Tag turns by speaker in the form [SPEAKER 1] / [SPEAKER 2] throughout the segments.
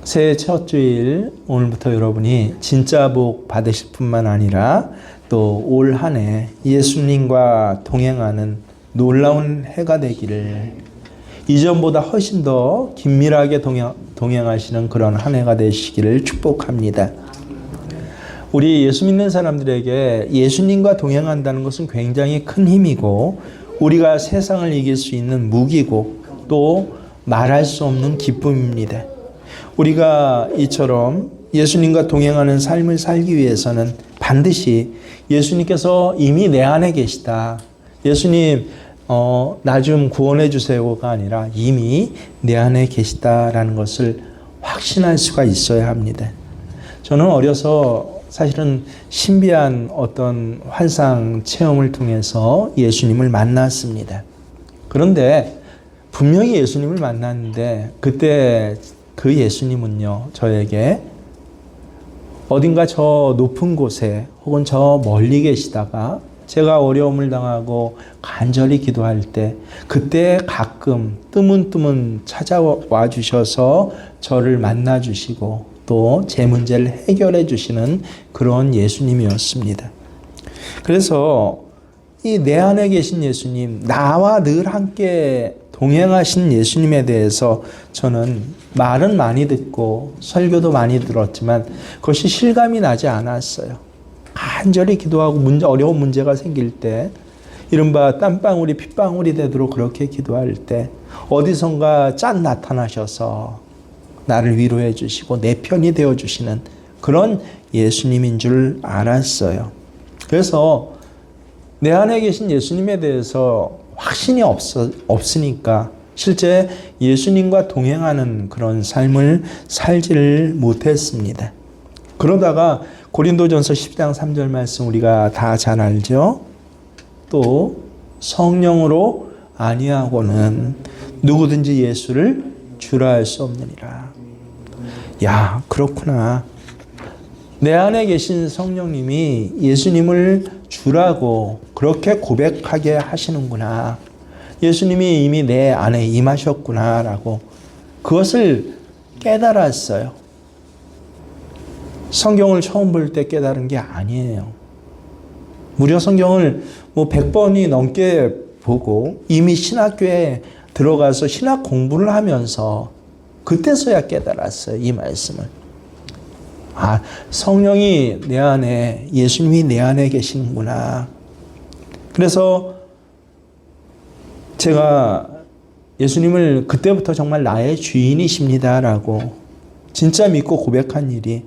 [SPEAKER 1] 새해 첫 주일 오늘부터 여러분이 진짜 복 받으실 뿐만 아니라 또 올 한 해 예수님과 동행하는 놀라운 해가 되기를, 이전보다 훨씬 더 긴밀하게 동행하시는 그런 한 해가 되시기를 축복합니다. 우리 예수 믿는 사람들에게 예수님과 동행한다는 것은 굉장히 큰 힘이고, 우리가 세상을 이길 수 있는 무기고, 또 말할 수 없는 기쁨입니다. 우리가 이처럼 예수님과 동행하는 삶을 살기 위해서는 반드시 예수님께서 이미 내 안에 계시다, 예수님 나 좀 구원해 주세요가 아니라 이미 내 안에 계시다라는 것을 확신할 수가 있어야 합니다. 저는 어려서 사실은 신비한 어떤 환상 체험을 통해서 예수님을 만났습니다. 그런데 분명히 예수님을 만났는데, 그때 그 예수님은요, 저에게 어딘가 저 높은 곳에 혹은 저 멀리 계시다가 제가 어려움을 당하고 간절히 기도할 때, 그때 가끔 뜨문뜨문 찾아와 주셔서 저를 만나 주시고 또 제 문제를 해결해 주시는 그런 예수님이었습니다. 그래서 이 내 안에 계신 예수님, 나와 늘 함께 동행하신 예수님에 대해서 저는 말은 많이 듣고 설교도 많이 들었지만 그것이 실감이 나지 않았어요. 간절히 기도하고 어려운 문제가 생길 때, 이른바 땀방울이 핏방울이 되도록 그렇게 기도할 때 어디선가 짠 나타나셔서 나를 위로해 주시고 내 편이 되어 주시는 그런 예수님인 줄 알았어요. 그래서 내 안에 계신 예수님에 대해서 확신이 없으니까 실제 예수님과 동행하는 그런 삶을 살지를 못했습니다. 그러다가 고린도전서 10장 3절 말씀 우리가 다 잘 알죠? 또 성령으로 아니하고는 누구든지 예수를 주라 할 수 없느니라. 야, 그렇구나. 내 안에 계신 성령님이 예수님을 주라고 그렇게 고백하게 하시는구나. 예수님이 이미 내 안에 임하셨구나 라고 그것을 깨달았어요. 성경을 처음 볼 때 깨달은 게 아니에요. 무려 성경을 100번이 넘게 보고 이미 신학교에 들어가서 신학 공부를 하면서 그때서야 깨달았어요, 이 말씀을. 아, 성령이 내 안에, 예수님이 내 안에 계시는구나. 그래서 제가 예수님을 그때부터 정말 나의 주인이십니다라고 진짜 믿고 고백한 일이,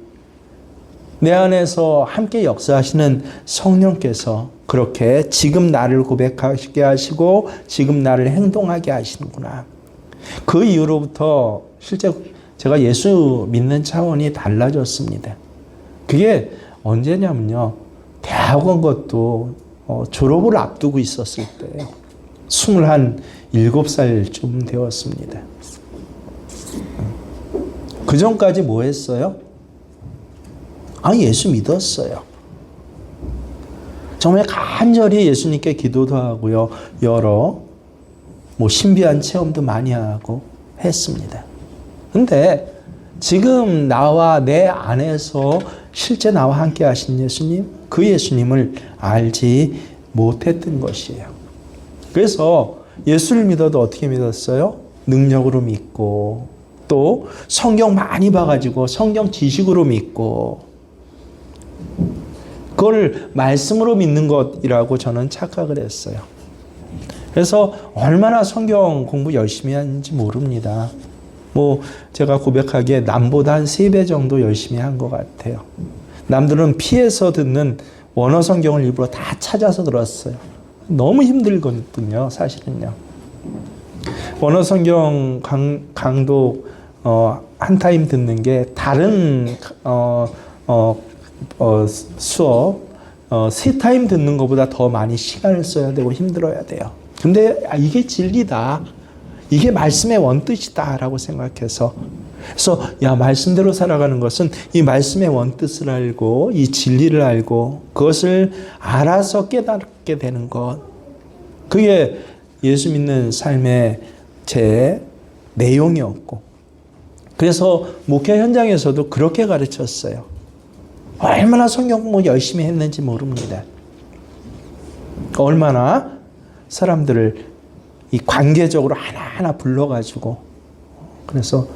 [SPEAKER 1] 내 안에서 함께 역사하시는 성령께서 그렇게 지금 나를 고백하게 하시고 지금 나를 행동하게 하시는구나. 그 이후로부터 실제 제가 예수 믿는 차원이 달라졌습니다. 그게 언제냐면요, 대학원 것도 졸업을 앞두고 있었을 때예요. 27살쯤 되었습니다. 그 전까지 뭐 했어요? 예수 믿었어요. 정말 간절히 예수님께 기도도 하고요, 여러 신비한 체험도 많이 하고 했습니다. 근데 지금 나와 내 안에서 실제 나와 함께 하신 예수님, 그 예수님을 알지 못했던 것이에요. 그래서 예수를 믿어도 어떻게 믿었어요? 능력으로 믿고, 또 성경 많이 봐가지고 성경 지식으로 믿고, 그걸 말씀으로 믿는 것이라고 저는 착각을 했어요. 그래서 얼마나 성경 공부 열심히 하는지 모릅니다. 제가 고백하기에 남보다 한 3배 정도 열심히 한 것 같아요. 남들은 피해서 듣는 원어 성경을 일부러 다 찾아서 들었어요. 너무 힘들거든요, 사실은요. 원어 성경 강독 한 타임 듣는 게 다른 수업 3타임 듣는 것보다 더 많이 시간을 써야 되고 힘들어야 돼요. 근데 이게 진리다, 이게 말씀의 원뜻이다 라고 생각해서, 그래서 말씀대로 살아가는 것은 이 말씀의 원뜻을 알고 이 진리를 알고 그것을 알아서 깨닫게 되는 것, 그게 예수 믿는 삶의 제 내용이었고, 그래서 목회 현장에서도 그렇게 가르쳤어요. 얼마나 성경 공부 열심히 했는지 모릅니다. 얼마나 사람들을 이 관계적으로 하나하나 불러가지고, 그래서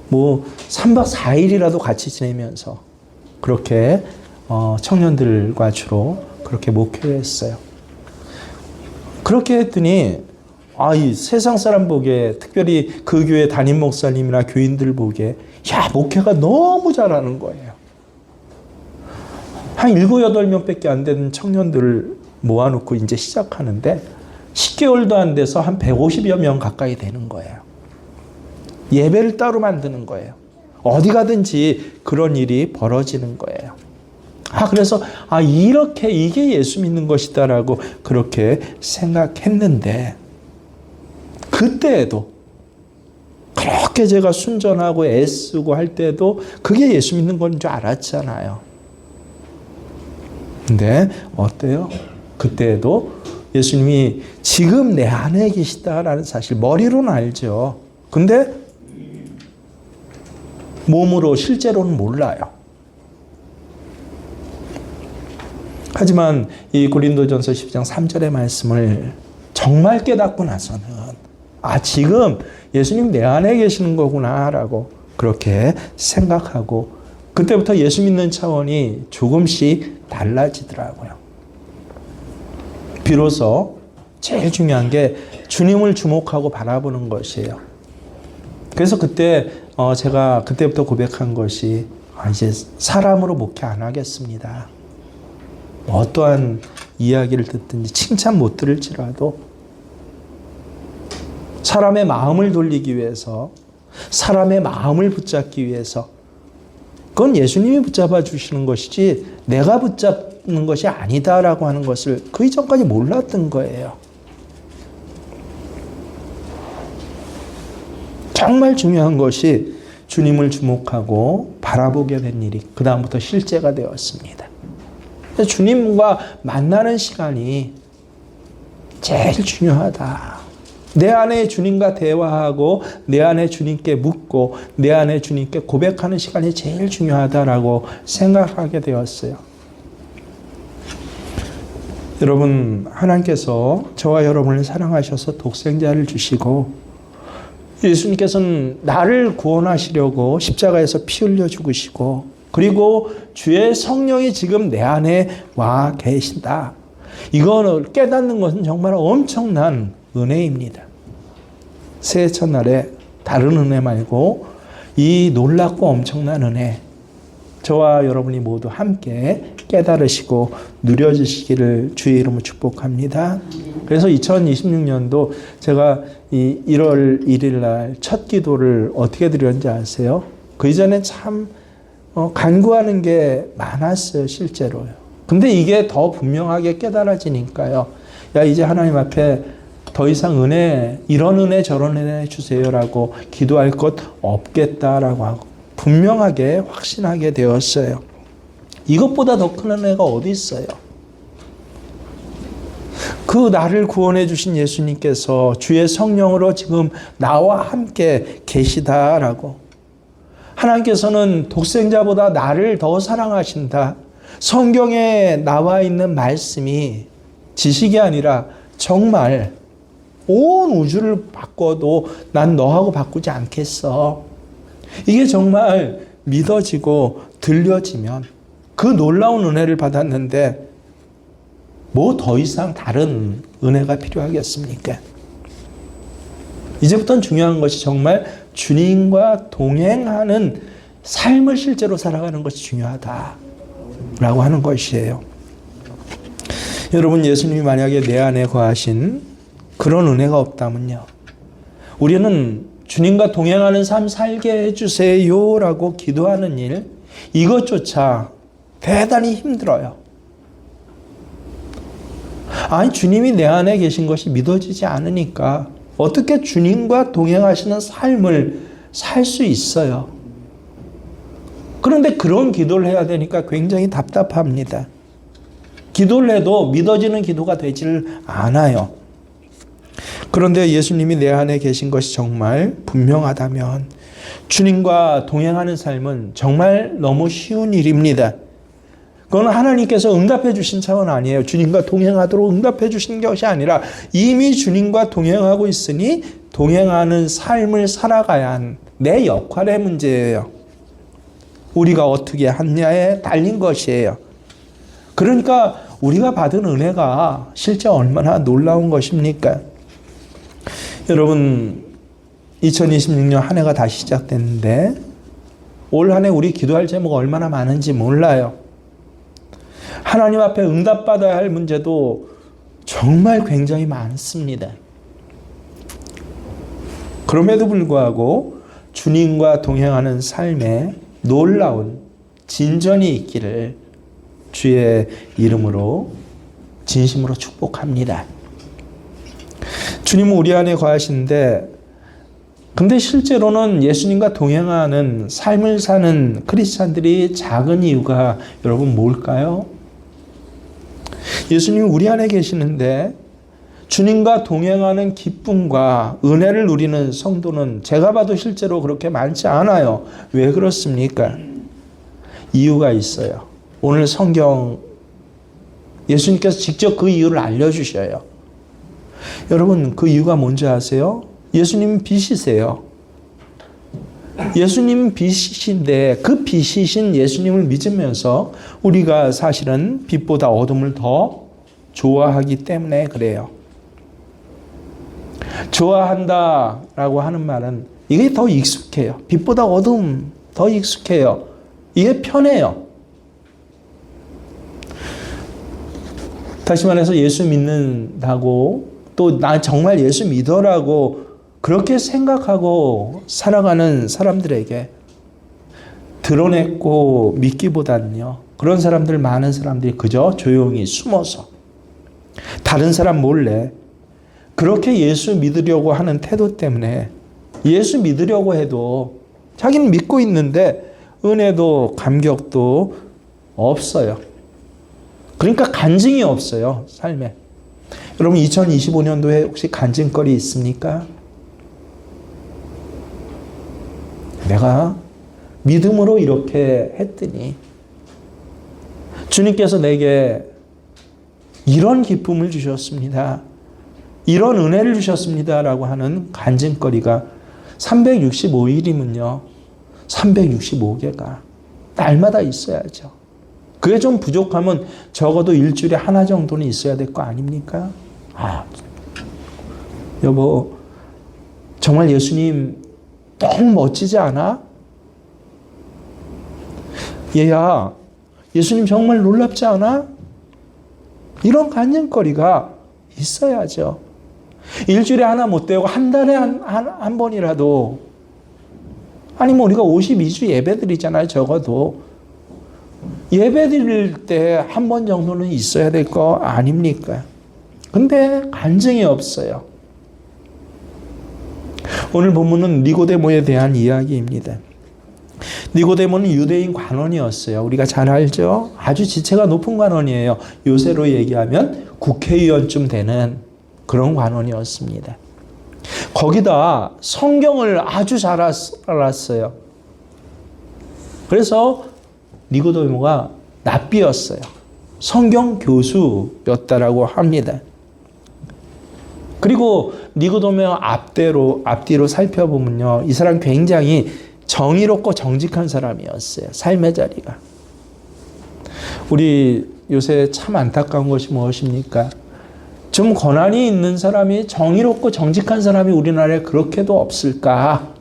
[SPEAKER 1] 뭐 3박 4일이라도 같이 지내면서 그렇게 청년들과 주로 그렇게 목회했어요. 그렇게 했더니 이 세상 사람 보기에, 특별히 그 교회 담임 목사님이나 교인들 보기에, 야, 목회가 너무 잘하는 거예요. 한 7, 8명밖에 안 되는 청년들을 모아놓고 이제 시작하는데 10개월도 안 돼서 한 150여 명 가까이 되는 거예요. 예배를 따로 만드는 거예요. 어디 가든지 그런 일이 벌어지는 거예요. 그래서 이렇게 이게 예수 믿는 것이다라고 그렇게 생각했는데, 그때에도 그렇게 제가 순전하고 애쓰고 할 때도 그게 예수 믿는 건 줄 알았잖아요. 근데 어때요? 그때에도 예수님이 지금 내 안에 계시다라는 사실 머리로는 알죠. 근데 몸으로 실제로는 몰라요. 하지만 이 고린도전서 10장 3절의 말씀을 정말 깨닫고 나서는 지금 예수님 내 안에 계시는 거구나라고 그렇게 생각하고, 그때부터 예수 믿는 차원이 조금씩 달라지더라고요. 비로소 제일 중요한 게 주님을 주목하고 바라보는 것이에요. 그래서 그때 제가 그때부터 고백한 것이 이제 사람으로 목회 안 하겠습니다. 어떠한 이야기를 듣든지 칭찬 못 들을지라도 사람의 마음을 돌리기 위해서, 사람의 마음을 붙잡기 위해서, 그건 예수님이 붙잡아 주시는 것이지 내가 붙잡는 것이 아니다라고 하는 것을 그 이전까지 몰랐던 거예요. 정말 중요한 것이 주님을 주목하고 바라보게 된 일이 그 다음부터 실제가 되었습니다. 주님과 만나는 시간이 제일 중요하다. 내 안에 주님과 대화하고 내 안에 주님께 묻고 내 안에 주님께 고백하는 시간이 제일 중요하다라고 생각하게 되었어요. 여러분, 하나님께서 저와 여러분을 사랑하셔서 독생자를 주시고 예수님께서는 나를 구원하시려고 십자가에서 피 흘려 죽으시고, 그리고 주의 성령이 지금 내 안에 와 계신다. 이거를 깨닫는 것은 정말 엄청난 은혜입니다. 새해 첫날에 다른 은혜 말고 이 놀랍고 엄청난 은혜, 저와 여러분이 모두 함께 깨달으시고 누려주시기를 주의 이름으로 축복합니다. 그래서 2026년도 제가 이 1월 1일 날 첫 기도를 어떻게 드렸는지 아세요? 그 이전에 참 간구하는 게 많았어요, 실제로요. 근데 이게 더 분명하게 깨달아지니까요. 이제 하나님 앞에 더 이상 은혜, 이런 은혜 저런 은혜 주세요라고 기도할 것 없겠다라고 하고 분명하게 확신하게 되었어요. 이것보다 더 큰 은혜가 어디 있어요? 그 나를 구원해 주신 예수님께서 주의 성령으로 지금 나와 함께 계시다라고, 하나님께서는 독생자보다 나를 더 사랑하신다. 성경에 나와 있는 말씀이 지식이 아니라 정말 온 우주를 바꿔도 난 너하고 바꾸지 않겠어. 이게 정말 믿어지고 들려지면 그 놀라운 은혜를 받았는데 뭐 더 이상 다른 은혜가 필요하겠습니까? 이제부터는 중요한 것이 정말 주님과 동행하는 삶을 실제로 살아가는 것이 중요하다라고 하는 것이에요. 여러분, 예수님이 만약에 내 안에 거하신 그런 은혜가 없다면요, 우리는 주님과 동행하는 삶 살게 해주세요 라고 기도하는 일, 이것조차 대단히 힘들어요. 주님이 내 안에 계신 것이 믿어지지 않으니까 어떻게 주님과 동행하시는 삶을 살 수 있어요? 그런데 그런 기도를 해야 되니까 굉장히 답답합니다. 기도를 해도 믿어지는 기도가 되질 않아요. 그런데 예수님이 내 안에 계신 것이 정말 분명하다면 주님과 동행하는 삶은 정말 너무 쉬운 일입니다. 그건 하나님께서 응답해 주신 차원 아니에요. 주님과 동행하도록 응답해 주신 것이 아니라 이미 주님과 동행하고 있으니 동행하는 삶을 살아가야 한 내 역할의 문제예요. 우리가 어떻게 하느냐에 달린 것이에요. 그러니까 우리가 받은 은혜가 실제 얼마나 놀라운 것입니까? 여러분, 2026년 한 해가 다시 시작됐는데 올 한 해 우리 기도할 제목 얼마나 많은지 몰라요. 하나님 앞에 응답받아야 할 문제도 정말 굉장히 많습니다. 그럼에도 불구하고 주님과 동행하는 삶에 놀라운 진전이 있기를 주의 이름으로 진심으로 축복합니다. 주님은 우리 안에 거하시는데 근데 실제로는 예수님과 동행하는 삶을 사는 크리스찬들이 작은 이유가 여러분 뭘까요? 예수님이 우리 안에 계시는데 주님과 동행하는 기쁨과 은혜를 누리는 성도는 제가 봐도 실제로 그렇게 많지 않아요. 왜 그렇습니까? 이유가 있어요. 오늘 성경 예수님께서 직접 그 이유를 알려주셔요. 여러분, 그 이유가 뭔지 아세요? 예수님은 빛이세요. 예수님 빛이신데 그 빛이신 예수님을 믿으면서 우리가 사실은 빛보다 어둠을 더 좋아하기 때문에 그래요. 좋아한다라고 하는 말은 이게 더 익숙해요. 빛보다 어둠 더 익숙해요. 이게 편해요. 다시 말해서 예수 믿는다고 또 나 정말 예수 믿어라고 그렇게 생각하고 살아가는 사람들에게 드러냈고 믿기보다는요. 그런 사람들 많은 사람들이 그저 조용히 숨어서 다른 사람 몰래 그렇게 예수 믿으려고 하는 태도 때문에 예수 믿으려고 해도 자기는 믿고 있는데 은혜도 감격도 없어요. 그러니까 간증이 없어요. 삶에. 여러분 2025년도에 혹시 간증거리 있습니까? 내가 믿음으로 이렇게 했더니 주님께서 내게 이런 기쁨을 주셨습니다. 이런 은혜를 주셨습니다. 라고 하는 간증거리가 365일이면요. 365개가 날마다 있어야죠. 그게 좀 부족하면 적어도 일주일에 하나 정도는 있어야 될 거 아닙니까? 여보, 정말 예수님 너무 멋지지 않아? 얘야, 예수님 정말 놀랍지 않아? 이런 간증거리가 있어야죠. 일주일에 하나 못 되고 한 달에 한 번이라도, 아니면 우리가 52주 예배 드리잖아요. 적어도 예배 드릴 때 한 번 정도는 있어야 될 거 아닙니까? 근데 간증이 없어요. 오늘 본문은 니고데모에 대한 이야기입니다. 니고데모는 유대인 관원이었어요. 우리가 잘 알죠? 아주 지체가 높은 관원이에요. 요새로 얘기하면 국회의원쯤 되는 그런 관원이었습니다. 거기다 성경을 아주 잘 알았어요. 그래서 니고데모가 랍비였어요. 성경 교수였다라고 합니다. 그리고 니고데모 앞뒤로 살펴보면요. 이 사람 굉장히 정의롭고 정직한 사람이었어요. 삶의 자리가. 우리 요새 참 안타까운 것이 무엇입니까? 좀 권한이 있는 사람이 정의롭고 정직한 사람이 우리나라에 그렇게도 없을까?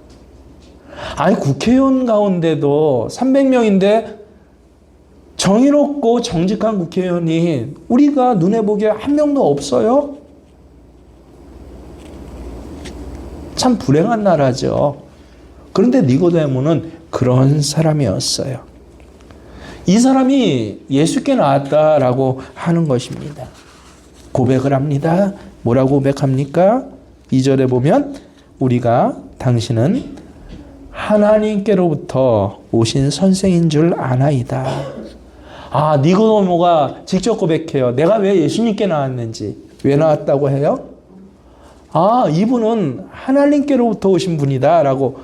[SPEAKER 1] 아니 국회의원 가운데도 300명인데 정의롭고 정직한 국회의원이 우리가 눈에 보기에 한 명도 없어요? 참 불행한 나라죠. 그런데 니고데모는 그런 사람이었어요. 이 사람이 예수께 나왔다라고 하는 것입니다. 고백을 합니다. 뭐라고 고백합니까? 2절에 보면 우리가 당신은 하나님께로부터 오신 선생인 줄 아나이다. 니고데모가 직접 고백해요. 내가 왜 예수님께 나왔는지. 왜 나왔다고 해요? 이분은 하나님께로부터 오신 분이다 라고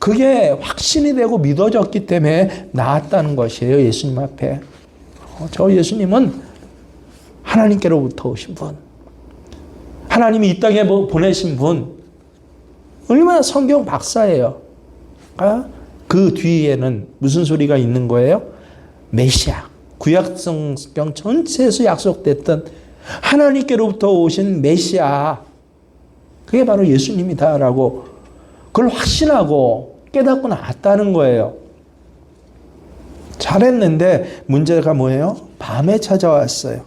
[SPEAKER 1] 그게 확신이 되고 믿어졌기 때문에 나았다는 것이에요. 예수님 앞에. 저 예수님은 하나님께로부터 오신 분, 하나님이 이 땅에 보내신 분, 얼마나 성경 박사예요. 그 뒤에는 무슨 소리가 있는 거예요? 메시아, 구약 성경 전체에서 약속됐던 하나님께로부터 오신 메시아, 그게 바로 예수님이다라고 그걸 확신하고 깨닫고 나왔다는 거예요. 잘했는데 문제가 뭐예요? 밤에 찾아왔어요.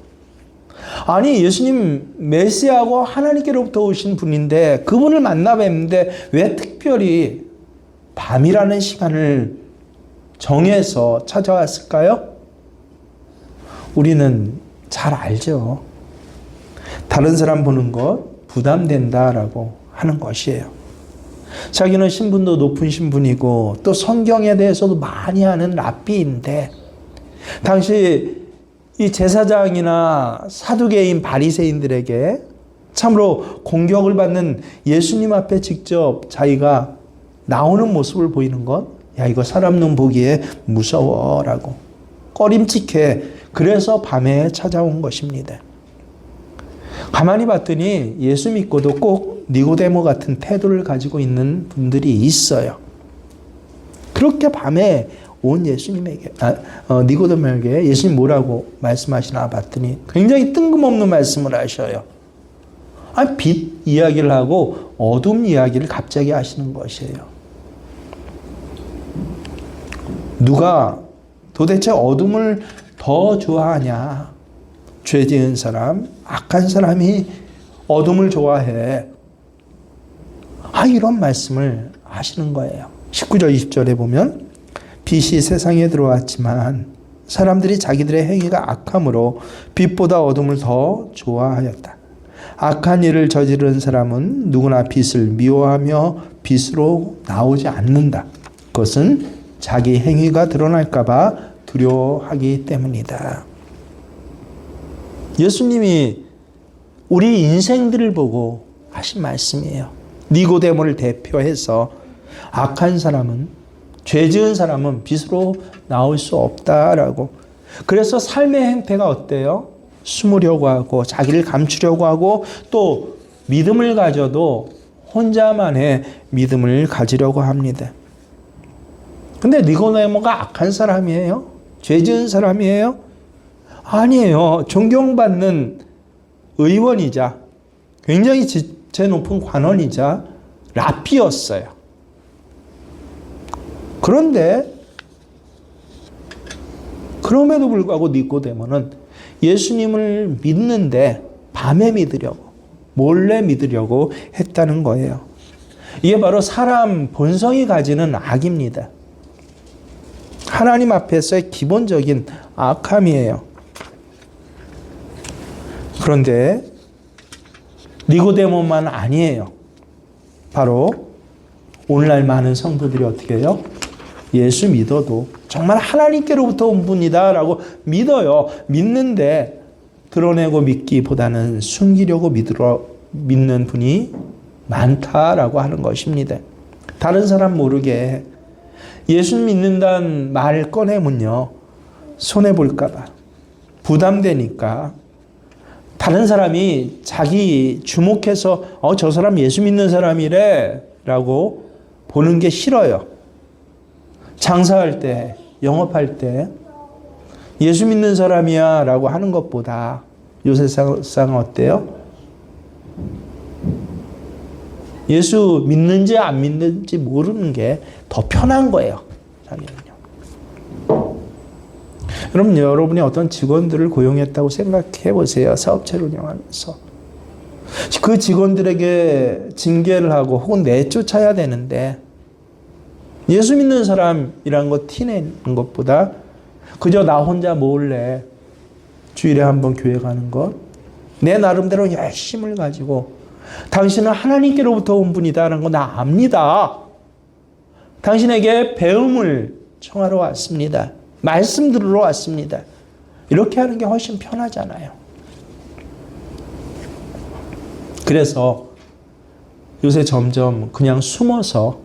[SPEAKER 1] 아니, 예수님 메시아고 하나님께로부터 오신 분인데 그분을 만나 뵙는데 왜 특별히 밤이라는 시간을 정해서 찾아왔을까요? 우리는 잘 알죠. 다른 사람 보는 것 부담된다라고 하는 것이에요. 자기는 신분도 높은 신분이고 또 성경에 대해서도 많이 아는 랍비인데 당시 이 제사장이나 사두개인 바리새인들에게 참으로 공격을 받는 예수님 앞에 직접 자기가 나오는 모습을 보이는 것, 야, 이거 사람 눈 보기에 무서워라고 꺼림칙해. 그래서 밤에 찾아온 것입니다. 가만히 봤더니 예수 믿고도 꼭 니고데모 같은 태도를 가지고 있는 분들이 있어요. 그렇게 밤에 온 예수님에게, 니고데모에게 예수님 뭐라고 말씀하시나 봤더니 굉장히 뜬금없는 말씀을 하셔요. 빛 이야기를 하고 어둠 이야기를 갑자기 하시는 것이에요. 누가 도대체 어둠을 더 좋아하냐? 죄 지은 사람, 악한 사람이 어둠을 좋아해. 이런 말씀을 하시는 거예요. 19절 20절에 보면 빛이 세상에 들어왔지만 사람들이 자기들의 행위가 악함으로 빛보다 어둠을 더 좋아하였다. 악한 일을 저지른 사람은 누구나 빛을 미워하며 빛으로 나오지 않는다. 그것은 자기 행위가 드러날까 봐 두려워하기 때문이다. 예수님이 우리 인생들을 보고 하신 말씀이에요. 니고데모를 대표해서 악한 사람은, 죄 지은 사람은 빛으로 나올 수 없다라고. 그래서 삶의 행태가 어때요? 숨으려고 하고 자기를 감추려고 하고 또 믿음을 가져도 혼자만의 믿음을 가지려고 합니다. 근데 니고데모가 악한 사람이에요? 죄 지은 사람이에요? 아니에요. 존경받는 의원이자 굉장히 지체 높은 관원이자 랍비였어요. 그런데 그럼에도 불구하고 니고데모는 예수님을 믿는데 밤에 믿으려고, 몰래 믿으려고 했다는 거예요. 이게 바로 사람 본성이 가지는 악입니다. 하나님 앞에서의 기본적인 악함이에요. 그런데 니고데모만 아니에요. 바로 오늘날 많은 성도들이 어떻게 해요? 예수 믿어도 정말 하나님께로부터 온 분이다 라고 믿어요. 믿는데 드러내고 믿기보다는 숨기려고 믿는 분이 많다라고 하는 것입니다. 다른 사람 모르게 예수 믿는다는 말을 꺼내면요, 손해볼까 봐, 부담되니까 다른 사람이 자기 주목해서 저 사람 예수 믿는 사람이래 라고 보는 게 싫어요. 장사할 때, 영업할 때 예수 믿는 사람이야 라고 하는 것보다 요새 세상 어때요? 예수 믿는지 안 믿는지 모르는 게 더 편한 거예요. 자기는요. 그럼 여러분이 어떤 직원들을 고용했다고 생각해 보세요. 사업체를 운영하면서. 그 직원들에게 징계를 하고 혹은 내쫓아야 되는데 예수 믿는 사람이라는 거 티내는 것보다 그저 나 혼자 몰래 주일에 한번 교회 가는 것, 내 나름대로 열심을 가지고 당신은 하나님께로부터 온 분이다라는 거 나 압니다. 당신에게 배움을 청하러 왔습니다. 말씀 들으러 왔습니다. 이렇게 하는 게 훨씬 편하잖아요. 그래서 요새 점점 그냥 숨어서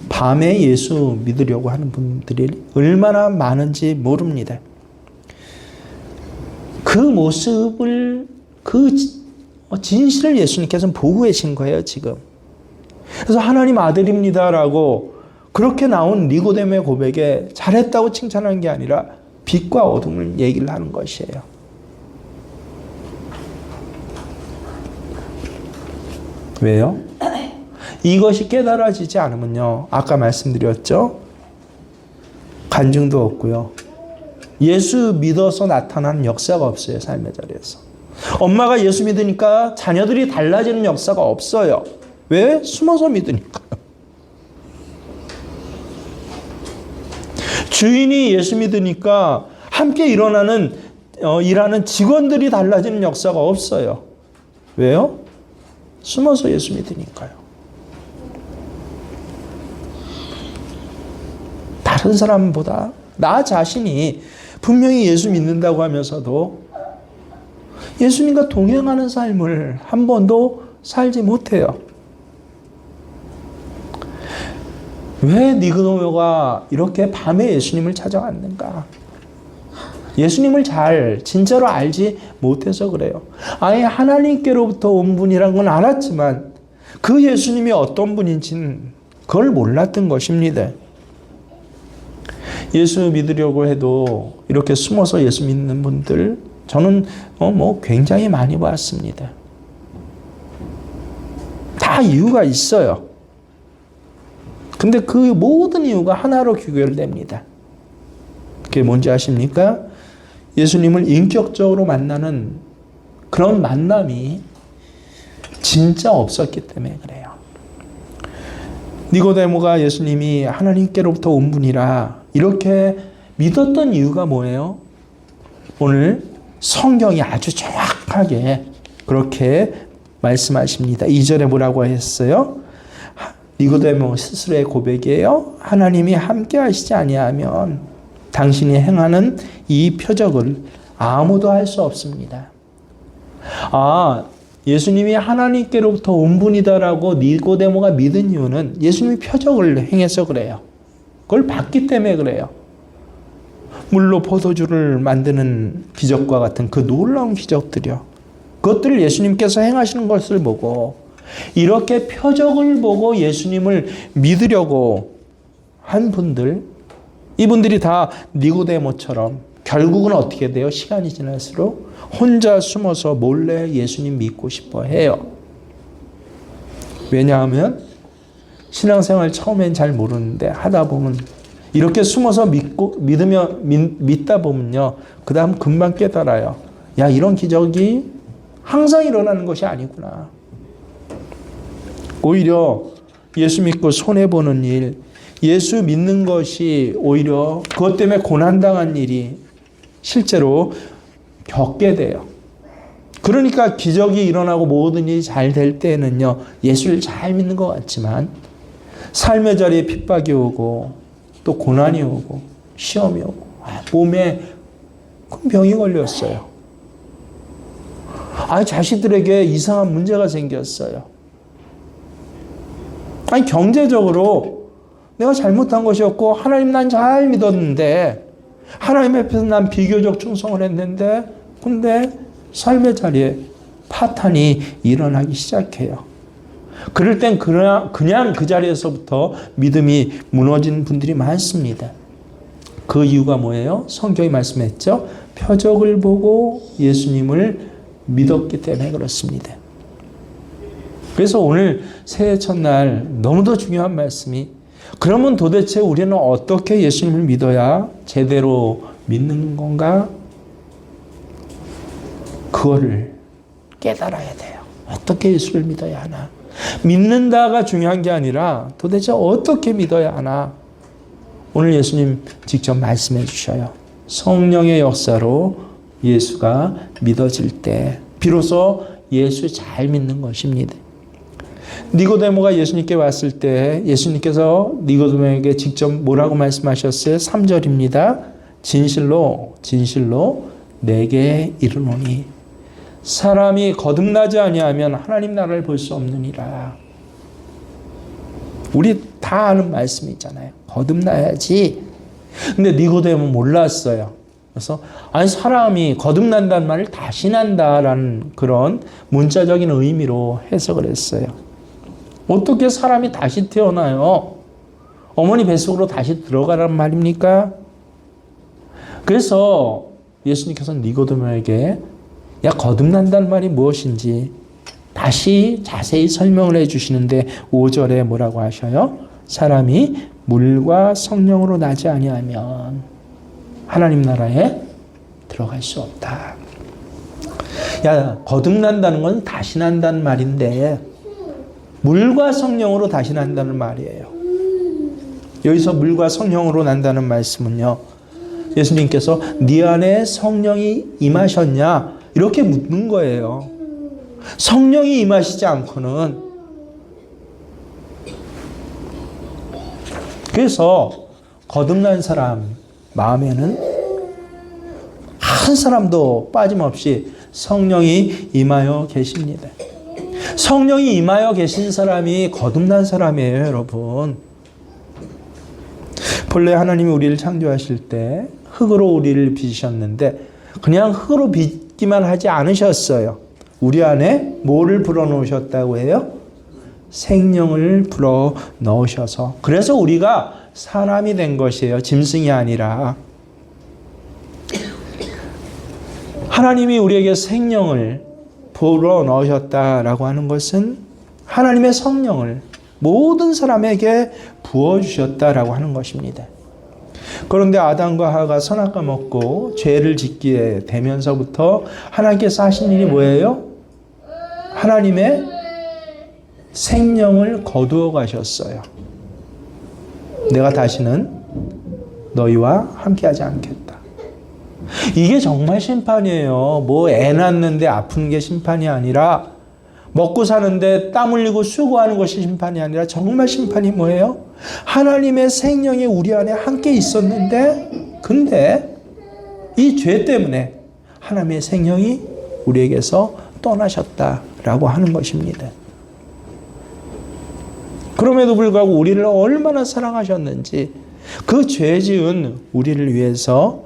[SPEAKER 1] 밤에 예수 믿으려고 하는 분들이 얼마나 많은지 모릅니다. 그 모습을, 그 진실을 예수님께서는 보고 계신 거예요, 지금. 그래서 하나님 아들입니다라고 그렇게 나온 니고데모의 고백에 잘했다고 칭찬하는 게 아니라 빛과 어둠을 얘기를 하는 것이에요. 왜요? 이것이 깨달아지지 않으면요, 아까 말씀드렸죠? 간증도 없고요. 예수 믿어서 나타나는 역사가 없어요, 삶의 자리에서. 엄마가 예수 믿으니까 자녀들이 달라지는 역사가 없어요. 왜? 숨어서 믿으니까. 주인이 예수 믿으니까 함께 일하는 직원들이 달라지는 역사가 없어요. 왜요? 숨어서 예수 믿으니까요. 다른 사람보다 나 자신이 분명히 예수 믿는다고 하면서도 예수님과 동행하는 삶을 한 번도 살지 못해요. 왜 니고데모가 이렇게 밤에 예수님을 찾아왔는가? 예수님을 진짜로 알지 못해서 그래요. 아예 하나님께로부터 온 분이란 건 알았지만 그 예수님이 어떤 분인지는 그걸 몰랐던 것입니다. 예수 믿으려고 해도 이렇게 숨어서 예수 믿는 분들 저는 굉장히 많이 봤습니다. 다 이유가 있어요. 근데 그 모든 이유가 하나로 귀결됩니다. 그게 뭔지 아십니까? 예수님을 인격적으로 만나는 그런 만남이 진짜 없었기 때문에 그래요. 니고데모가 예수님이 하나님께로부터 온 분이라 이렇게 믿었던 이유가 뭐예요? 오늘 성경이 아주 정확하게 그렇게 말씀하십니다. 2절에 뭐라고 했어요? 니고데모 스스로의 고백이에요. 하나님이 함께 하시지 아니하면 당신이 행하는 이 표적을 아무도 할 수 없습니다. 예수님이 하나님께로부터 온 분이다라고 니고데모가 믿은 이유는 예수님이 표적을 행해서 그래요. 그걸 봤기 때문에 그래요. 물로 포도주를 만드는 기적과 같은 그 놀라운 기적들이요. 그것들을 예수님께서 행하시는 것을 보고 이렇게 표적을 보고 예수님을 믿으려고 한 분들, 이분들이 다 니고데모처럼 결국은 어떻게 돼요? 시간이 지날수록 혼자 숨어서 몰래 예수님 믿고 싶어 해요. 왜냐하면 신앙생활 처음엔 잘 모르는데 하다 보면 이렇게 숨어서 믿다 보면요, 그 다음 금방 깨달아요. 야, 이런 기적이 항상 일어나는 것이 아니구나. 오히려 예수 믿고 손해보는 일, 예수 믿는 것이 오히려 그것 때문에 고난당한 일이 실제로 겪게 돼요. 그러니까 기적이 일어나고 모든 일이 잘 될 때는요, 예수를 잘 믿는 것 같지만 삶의 자리에 핍박이 오고 또 고난이 오고 시험이 오고 몸에 큰 병이 걸렸어요. 자식들에게 이상한 문제가 생겼어요. 경제적으로 내가 잘못한 것이었고 하나님 난 잘 믿었는데 하나님 앞에서 난 비교적 충성을 했는데 근데 삶의 자리에 파탄이 일어나기 시작해요. 그럴 땐 그냥 그 자리에서부터 믿음이 무너진 분들이 많습니다. 그 이유가 뭐예요? 성경이 말씀했죠. 표적을 보고 예수님을 믿었기 때문에 그렇습니다. 그래서 오늘 새해 첫날 너무도 중요한 말씀이, 그러면 도대체 우리는 어떻게 예수님을 믿어야 제대로 믿는 건가? 그거를 깨달아야 돼요. 어떻게 예수를 믿어야 하나? 믿는다가 중요한 게 아니라 도대체 어떻게 믿어야 하나? 오늘 예수님 직접 말씀해 주셔요. 성령의 역사로 예수가 믿어질 때 비로소 예수 잘 믿는 것입니다. 니고데모가 예수님께 왔을 때 예수님께서 니고데모에게 직접 뭐라고 말씀하셨어요? 3절입니다. 진실로 진실로 내게 이르노니 사람이 거듭나지 아니하면 하나님 나라를 볼 수 없느니라. 우리 다 다 아는 말씀이 있잖아요. 거듭나야지. 근데 니고데모는 몰랐어요. 그래서 아니 사람이 거듭난다는 말을 다시 난다라는 그런 문자적인 의미로 해석을 했어요. 어떻게 사람이 다시 태어나요? 어머니 뱃속으로 다시 들어가란 말입니까? 그래서 예수님께서 니고데모에게 야 거듭난다는 말이 무엇인지 다시 자세히 설명을 해주시는데 5절에 뭐라고 하셔요? 사람이 물과 성령으로 나지 아니하면 하나님 나라에 들어갈 수 없다. 야 거듭난다는 건 다시 난다는 말인데 물과 성령으로 다시 난다는 말이에요. 여기서 물과 성령으로 난다는 말씀은요. 예수님께서 네 안에 성령이 임하셨냐? 이렇게 묻는 거예요. 성령이 임하시지 않고는. 그래서 거듭난 사람 마음에는 한 사람도 빠짐없이 성령이 임하여 계십니다. 성령이 임하여 계신 사람이 거듭난 사람이에요, 여러분. 본래 하나님이 우리를 창조하실 때 흙으로 우리를 빚으셨는데 그냥 흙으로 빚기만 하지 않으셨어요. 우리 안에 뭐를 불어넣으셨다고 해요? 생명을 불어넣으셔서. 그래서 우리가 사람이 된 것이에요. 짐승이 아니라. 하나님이 우리에게 생명을 불어넣으셨다라고 하는 것은 하나님의 성령을 모든 사람에게 부어주셨다라고 하는 것입니다. 그런데 아담과 하와가 선악과 먹고 죄를 짓게 되면서부터 하나님께서 하신 일이 뭐예요? 하나님의 생명을 거두어 가셨어요. 내가 다시는 너희와 함께하지 않겠다. 이게 정말 심판이에요. 뭐 애 낳는데 아픈 게 심판이 아니라 먹고 사는데 땀 흘리고 수고하는 것이 심판이 아니라 정말 심판이 뭐예요? 하나님의 생명이 우리 안에 함께 있었는데 근데 이 죄 때문에 하나님의 생명이 우리에게서 떠나셨다라고 하는 것입니다. 그럼에도 불구하고 우리를 얼마나 사랑하셨는지 그 죄 지은 우리를 위해서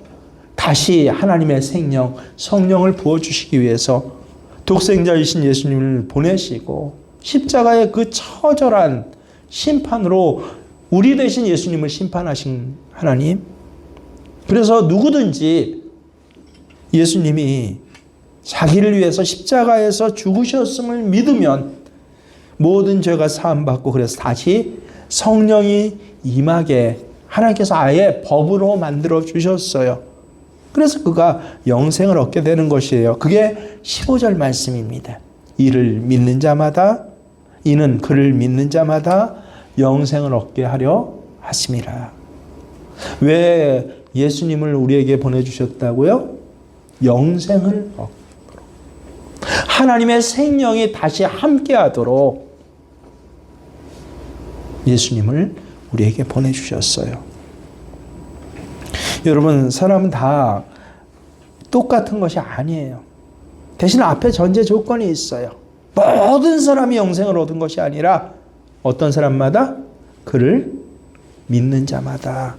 [SPEAKER 1] 다시 하나님의 생명, 성령을 부어주시기 위해서 독생자이신 예수님을 보내시고 십자가의 그 처절한 심판으로 우리 대신 예수님을 심판하신 하나님. 그래서 누구든지 예수님이 자기를 위해서 십자가에서 죽으셨음을 믿으면 모든 죄가 사함받고 그래서 다시 성령이 임하게 하나님께서 아예 법으로 만들어 주셨어요. 그래서 그가 영생을 얻게 되는 것이에요. 그게 15절 말씀입니다. 이를 믿는 자마다 이는 그를 믿는 자마다 영생을 얻게 하려 하심이라. 왜 예수님을 우리에게 보내주셨다고요? 영생을 얻도록. 하나님의 생명이 다시 함께하도록 예수님을 우리에게 보내주셨어요. 여러분, 사람은 다 똑같은 것이 아니에요. 대신 앞에 전제 조건이 있어요. 모든 사람이 영생을 얻은 것이 아니라 어떤 사람마다? 그를 믿는 자마다.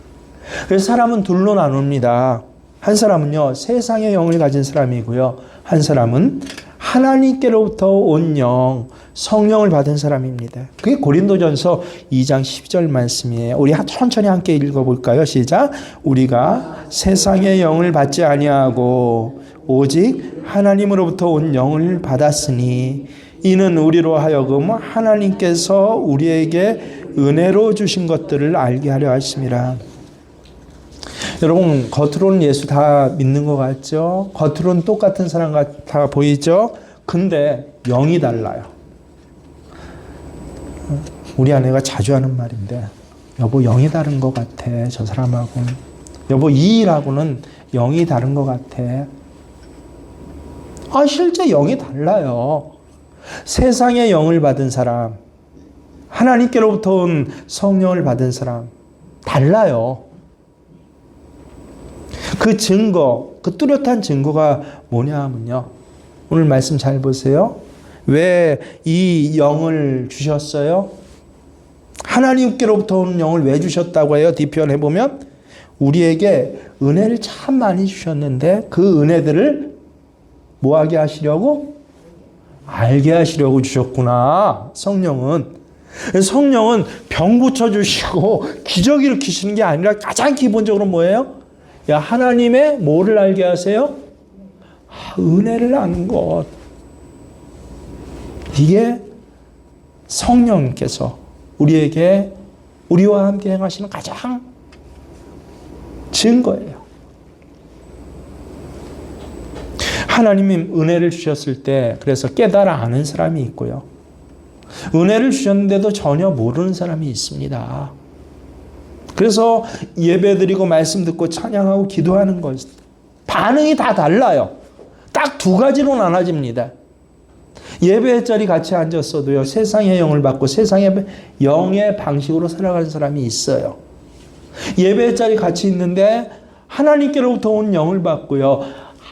[SPEAKER 1] 그래서 사람은 둘로 나눕니다. 한 사람은요, 세상의 영을 가진 사람이고요. 한 사람은 하나님께로부터 온 영, 성령을 받은 사람입니다. 그게 고린도전서 2장 12절 말씀이에요. 우리 천천히 함께 읽어볼까요? 시작. 우리가 세상의 영을 받지 아니하고 오직 하나님으로부터 온 영을 받았으니 이는 우리로 하여금 하나님께서 우리에게 은혜로 주신 것들을 알게 하려 하심이라. 여러분, 겉으로는 예수 다 믿는 것 같죠? 겉으로는 똑같은 사람 같아 보이죠? 근데 영이 달라요. 우리 아내가 자주 하는 말인데, 여보 영이 다른 것 같아, 저 사람하고는. 여보 이 일하고는 영이 다른 것 같아. 실제 영이 달라요. 세상의 영을 받은 사람, 하나님께로부터 온 성령을 받은 사람, 달라요. 그 증거, 그 뚜렷한 증거가 뭐냐 하면요. 오늘 말씀 잘 보세요. 왜 이 영을 주셨어요? 하나님께로부터 오는 영을 왜 주셨다고 해요? 뒤편에 보면 우리에게 은혜를 참 많이 주셨는데 그 은혜들을 뭐하게 하시려고? 알게 하시려고 주셨구나. 성령은 병 고쳐주시고 기적 일으키시는 게 아니라 가장 기본적으로 뭐예요? 야, 하나님의 뭐를 알게 하세요? 은혜를 아는 것. 이게 성령께서 우리와 함께 행하시는 가장 증거예요. 하나님이 은혜를 주셨을 때 그래서 깨달아 아는 사람이 있고요. 은혜를 주셨는데도 전혀 모르는 사람이 있습니다. 그래서 예배드리고 말씀 듣고 찬양하고 기도하는 것 반응이 다 달라요. 딱 두 가지로 나눠집니다. 예배 자리 같이 앉았어도요. 세상의 영을 받고 세상의 영의 방식으로 살아가는 사람이 있어요. 예배 자리 같이 있는데 하나님께로부터 온 영을 받고요.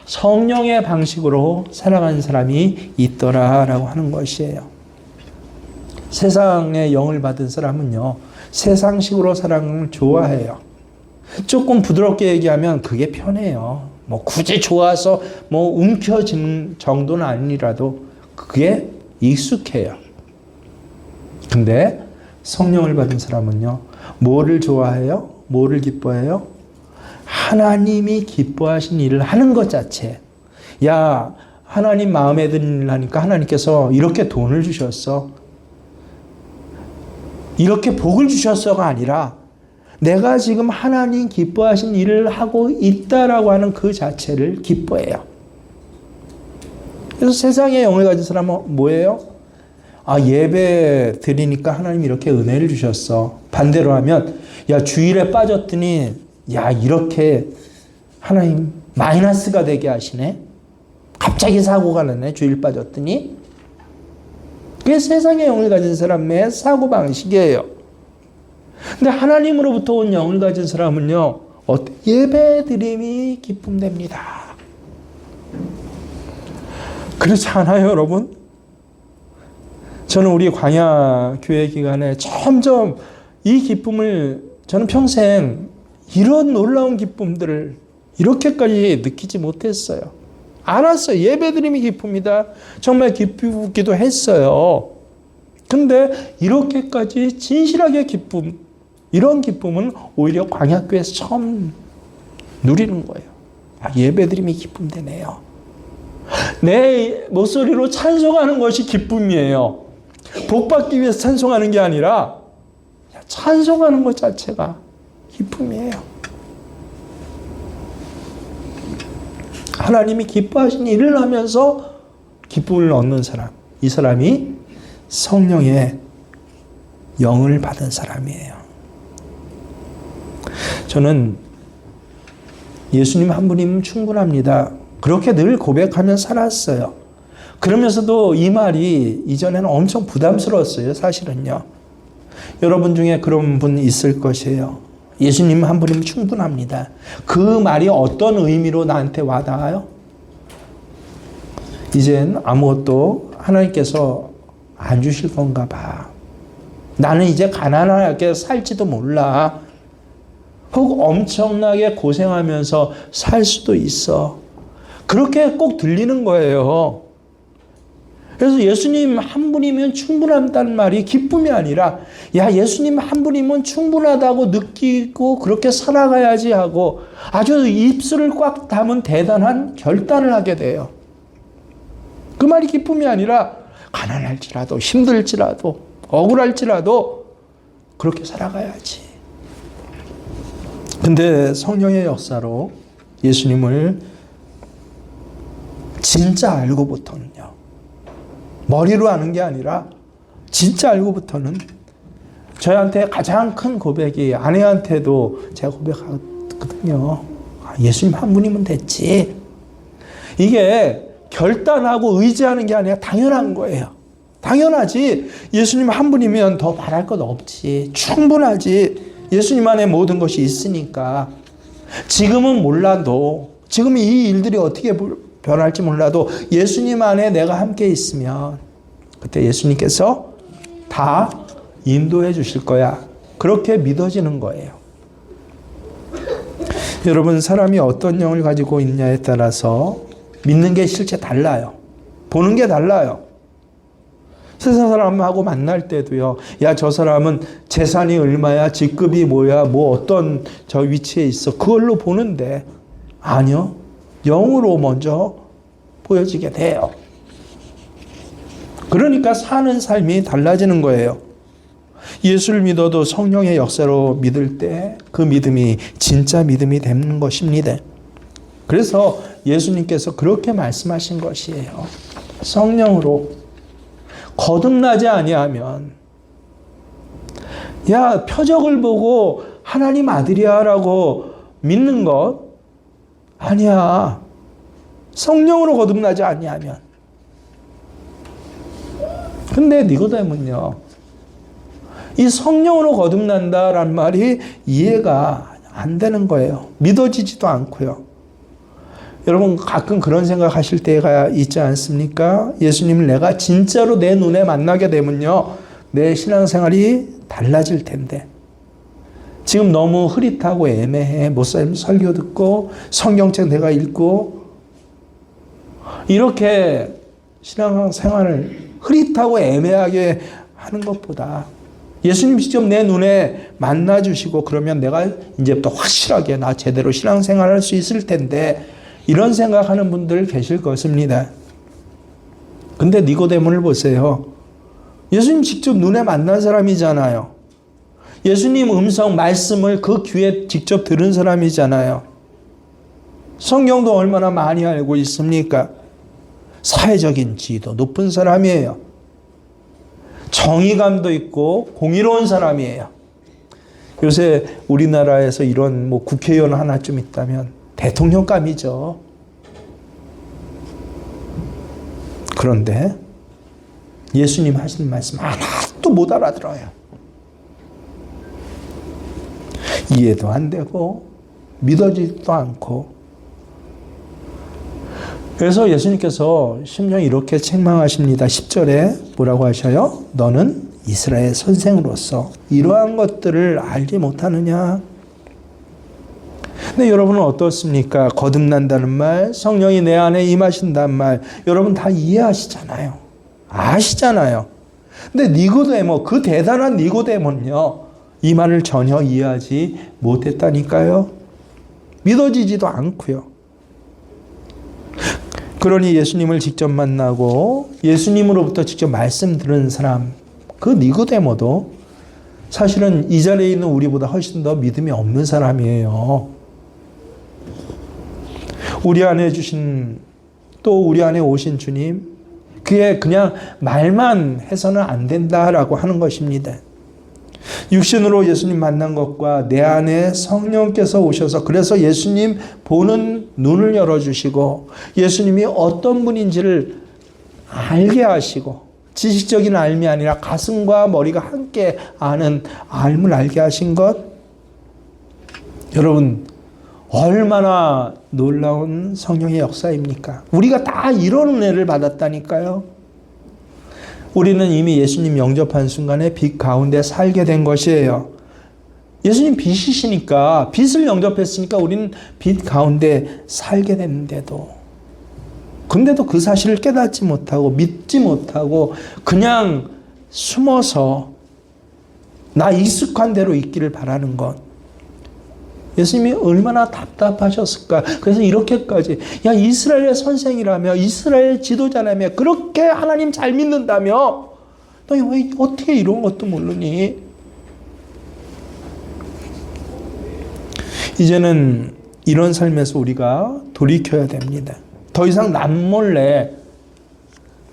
[SPEAKER 1] 성령의 방식으로 살아가는 사람이 있더라라고 하는 것이에요. 세상의 영을 받은 사람은요. 세상식으로 살아가는 걸 좋아해요. 조금 부드럽게 얘기하면 그게 편해요. 뭐 굳이 좋아서 뭐 움켜쥐는 정도는 아니라도 그게 익숙해요. 근데 성령을 받은 사람은요. 뭐를 좋아해요? 뭐를 기뻐해요? 하나님이 기뻐하신 일을 하는 것 자체. 야, 하나님 마음에 드는 일 하니까 하나님께서 이렇게 돈을 주셨어. 이렇게 복을 주셨어가 아니라 내가 지금 하나님 기뻐하신 일을 하고 있다라고 하는 그 자체를 기뻐해요. 그래서 세상의 영을 가진 사람은 뭐예요? 예배 드리니까 하나님 이렇게 은혜를 주셨어. 반대로 하면 야, 주일에 빠졌더니 야, 이렇게 하나님 마이너스가 되게 하시네. 갑자기 사고가 났네. 주일 빠졌더니. 그게 세상의 영을 가진 사람의 사고방식이에요. 근데 하나님으로부터 온 영을 가진 사람은요. 예배 드림이 기쁨됩니다. 그렇지 않아요, 여러분? 저는 우리 광야 교회 기간에 점점 이 기쁨을 저는 평생 이런 놀라운 기쁨들을 이렇게까지 느끼지 못했어요. 알았어요. 예배드림이 기쁩니다. 정말 기쁘기도 했어요. 근데 이렇게까지 진실하게 이런 기쁨은 오히려 광야교회에서 처음 누리는 거예요. 예배드림이 기쁨되네요. 내 목소리로 찬송하는 것이 기쁨이에요. 복받기 위해서 찬송하는 게 아니라 찬송하는 것 자체가 기쁨이에요. 하나님이 기뻐하신 일을 하면서 기쁨을 얻는 사람, 이 사람이 성령의 영을 받은 사람이에요. 저는 예수님 한 분이면 충분합니다. 그렇게 늘 고백하며 살았어요. 그러면서도 이 말이 이전에는 엄청 부담스러웠어요. 사실은요. 여러분 중에 그런 분 있을 것이에요. 예수님 한 분이면 충분합니다. 그 말이 어떤 의미로 나한테 와닿아요? 이젠 아무것도 하나님께서 안 주실 건가 봐. 나는 이제 가난하게 살지도 몰라. 혹 엄청나게 고생하면서 살 수도 있어. 그렇게 꼭 들리는 거예요. 그래서 예수님 한 분이면 충분하다는 말이 기쁨이 아니라 야, 예수님 한 분이면 충분하다고 느끼고 그렇게 살아가야지 하고 아주 입술을 꽉 담은 대단한 결단을 하게 돼요. 그 말이 기쁨이 아니라 가난할지라도 힘들지라도 억울할지라도 그렇게 살아가야지. 근데 성령의 역사로 예수님을 진짜 알고부터는요. 머리로 아는 게 아니라 진짜 알고부터는 저희한테 가장 큰 고백이 아내한테도 제가 고백하거든요. 예수님 한 분이면 됐지. 이게 결단하고 의지하는 게 아니라 당연한 거예요. 당연하지. 예수님 한 분이면 더 바랄 것 없지. 충분하지. 예수님 안에 모든 것이 있으니까. 지금은 몰라도 지금 이 일들이 어떻게 변할지 몰라도 예수님 안에 내가 함께 있으면 그때 예수님께서 다 인도해 주실 거야. 그렇게 믿어지는 거예요. 여러분, 사람이 어떤 영을 가지고 있냐에 따라서 믿는 게 실제 달라요. 보는 게 달라요. 세상 사람하고 만날 때도요. 야, 저 사람은 재산이 얼마야? 직급이 뭐야? 뭐 어떤 저 위치에 있어? 그걸로 보는데 아니요. 영으로 먼저 보여지게 돼요. 그러니까 사는 삶이 달라지는 거예요. 예수를 믿어도 성령의 역사로 믿을 때 그 믿음이 진짜 믿음이 되는 것입니다. 그래서 예수님께서 그렇게 말씀하신 것이에요. 성령으로 거듭나지 아니하면, 야, 표적을 보고 하나님 아들이야 라고 믿는 것 아니야. 성령으로 거듭나지 아니하면. 근데 니고데모는요, 이 성령으로 거듭난다라는 말이 이해가 안 되는 거예요. 믿어지지도 않고요. 여러분, 가끔 그런 생각하실 때가 있지 않습니까? 예수님을 내가 진짜로 내 눈에 만나게 되면요, 내 신앙생활이 달라질 텐데. 지금 너무 흐릿하고 애매해. 목사님 설교 듣고 성경책 내가 읽고 이렇게 신앙생활을 흐릿하고 애매하게 하는 것보다 예수님 직접 내 눈에 만나주시고 그러면 내가 이제부터 확실하게 나 제대로 신앙생활할 수 있을 텐데, 이런 생각하는 분들 계실 것입니다. 근데 니고데모를 보세요. 예수님 직접 눈에 만난 사람이잖아요. 예수님 음성, 말씀을 그 귀에 직접 들은 사람이잖아요. 성경도 얼마나 많이 알고 있습니까? 사회적인 지위도 높은 사람이에요. 정의감도 있고 공의로운 사람이에요. 요새 우리나라에서 이런 뭐 국회의원 하나쯤 있다면 대통령감이죠. 그런데 예수님 하시는 말씀 하나도 못 알아들어요. 이해도 안 되고 믿어지지도 않고. 그래서 예수님께서 심지어 이렇게 책망하십니다. 10절에 뭐라고 하셔요? 너는 이스라엘 선생으로서 이러한 것들을 알지 못하느냐? 근데 여러분은 어떻습니까? 거듭난다는 말, 성령이 내 안에 임하신다는 말, 여러분 다 이해하시잖아요. 아시잖아요. 근데 니고데모, 그 대단한 니고데모는요, 이 말을 전혀 이해하지 못했다니까요. 믿어지지도 않고요. 그러니 예수님을 직접 만나고 예수님으로부터 직접 말씀 들은 사람, 그 니고데모도 사실은 이 자리에 있는 우리보다 훨씬 더 믿음이 없는 사람이에요. 우리 안에 주신, 또 우리 안에 오신 주님, 그게 그냥 말만 해서는 안 된다라고 하는 것입니다. 육신으로 예수님 만난 것과 내 안에 성령께서 오셔서, 그래서 예수님 보는 눈을 열어주시고 예수님이 어떤 분인지를 알게 하시고, 지식적인 알미 아니라 가슴과 머리가 함께 아는 알을 알게 하신 것, 여러분 얼마나 놀라운 성령의 역사입니까? 우리가 다 이런 은혜를 받았다니까요. 우리는 이미 예수님 영접한 순간에 빛 가운데 살게 된 것이에요. 예수님 빛이시니까, 빛을 영접했으니까 우리는 빛 가운데 살게 됐는데도, 근데도 그 사실을 깨닫지 못하고 믿지 못하고 그냥 숨어서 나 익숙한 대로 있기를 바라는 것, 예수님이 얼마나 답답하셨을까. 그래서 이렇게까지, 야, 이스라엘의 선생이라며, 이스라엘 지도자라며, 그렇게 하나님 잘 믿는다며, 너 왜 어떻게 이런 것도 모르니? 이제는 이런 삶에서 우리가 돌이켜야 됩니다. 더 이상 남몰래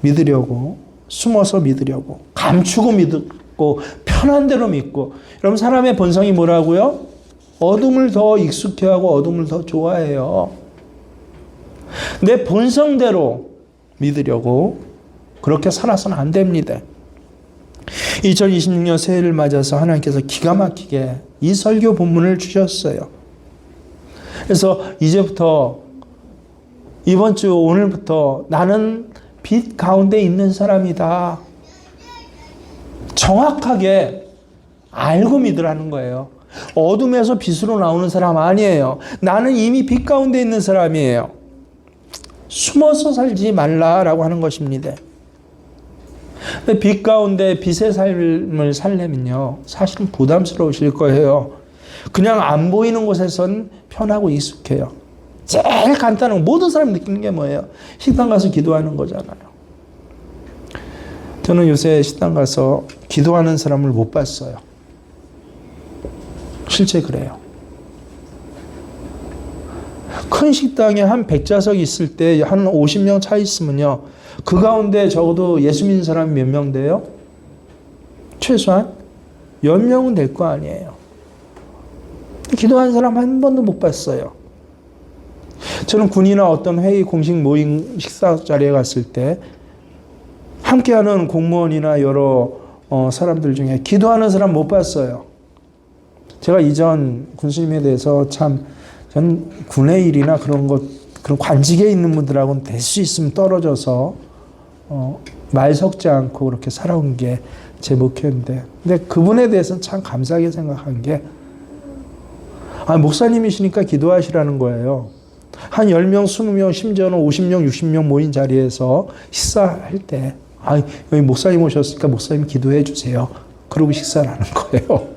[SPEAKER 1] 믿으려고, 숨어서 믿으려고, 감추고 믿고, 편한 대로 믿고. 여러분, 사람의 본성이 뭐라고요? 어둠을 더 익숙해하고 어둠을 더 좋아해요. 내 본성대로 믿으려고 그렇게 살아서는 안 됩니다. 2026년 새해를 맞아서 하나님께서 기가 막히게 이 설교 본문을 주셨어요. 그래서 이제부터, 이번 주 오늘부터 나는 빛 가운데 있는 사람이다. 정확하게 알고 믿으라는 거예요. 어둠에서 빛으로 나오는 사람 아니에요. 나는 이미 빛 가운데 있는 사람이에요. 숨어서 살지 말라라고 하는 것입니다. 빛 가운데 빛의 삶을 살려면요, 사실은 부담스러우실 거예요. 그냥 안 보이는 곳에선 편하고 익숙해요. 제일 간단한 거, 모든 사람이 느끼는 게 뭐예요? 식당 가서 기도하는 거잖아요. 저는 요새 식당 가서 기도하는 사람을 못 봤어요. 실제 그래요. 큰 식당에 한 100좌석 있을 때 한 50명 차 있으면요, 그 가운데 적어도 예수 믿는 사람이 몇 명 돼요? 최소한 10명은 될 거 아니에요. 기도하는 사람 한 번도 못 봤어요. 저는 군이나 어떤 회의, 공식 모임, 식사 자리에 갔을 때 함께하는 공무원이나 여러 사람들 중에 기도하는 사람 못 봤어요. 제가 이전 군수님에 대해서 참, 전 군의 일이나 그런 관직에 있는 분들하고는 될 수 있으면 떨어져서 말 섞지 않고 그렇게 살아온 게 제 목표인데, 근데 그분에 대해서는 참 감사하게 생각한 게, 목사님이시니까 기도하시라는 거예요. 한 10명, 20명, 심지어는 50명, 60명 모인 자리에서 식사할 때, 여기 목사님 오셨으니까 목사님 기도해 주세요. 그러고 식사를 하는 거예요.